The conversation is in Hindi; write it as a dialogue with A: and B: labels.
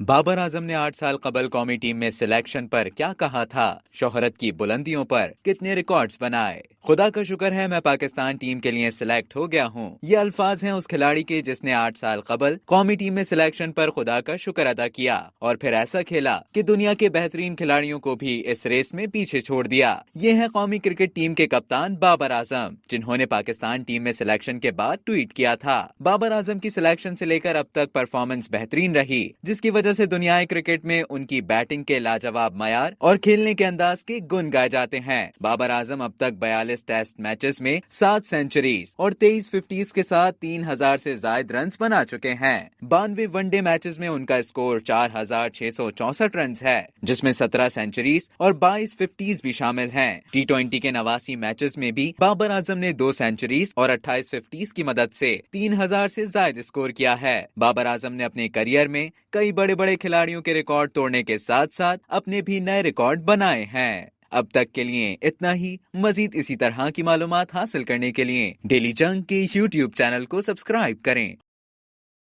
A: बाबर आजम ने 8 साल कबल कौमी टीम में सिलेक्शन पर क्या कहा था? शोहरत की बुलंदियों पर कितने रिकॉर्ड्स बनाए? खुदा का शुक्र है मैं पाकिस्तान टीम के लिए सिलेक्ट हो गया हूँ। ये अल्फाज हैं उस खिलाड़ी के जिसने 8 साल कबल कौमी टीम में सिलेक्शन पर खुदा का शुक्र अदा किया और फिर ऐसा खेला कि दुनिया के बेहतरीन खिलाड़ियों को भी इस रेस में पीछे छोड़ दिया। ये है कौमी क्रिकेट टीम के कप्तान बाबर आजम, जिन्होंने पाकिस्तान टीम में सिलेक्शन के बाद ट्वीट किया था। बाबर आजम की सिलेक्शन से लेकर अब तक परफॉर्मेंस बेहतरीन रही, जिसकी वजह से दुनियाई क्रिकेट में उनकी बैटिंग के लाजवाब मयार और खेलने के अंदाज के गुण गाए जाते हैं। बाबर आजम अब तक 42 टेस्ट मैचेस में 7 सेंचुरीज और 23 फिफ्टीज के साथ 3000 से ज्यादा रन बना चुके हैं। 92 वनडे मैचेस में उनका स्कोर 4664 रन है, जिसमें 17 सेंचुरीज और 22 फिफ्टीज भी शामिल हैं। T20 के 89 मैचेस में भी बाबर आजम ने 2 सेंचुरीज और 28 फिफ्टीज की मदद से 3000 से ज्यादा स्कोर किया है। बाबर आजम ने अपने करियर में कई बड़े बड़े खिलाड़ियों के रिकॉर्ड तोड़ने के साथ साथ अपने भी नए रिकॉर्ड बनाए हैं। अब तक के लिए इतना ही। मजीद इसी तरह की मालूमात हासिल करने के लिए डेली जंग के YouTube चैनल को सब्सक्राइब करें।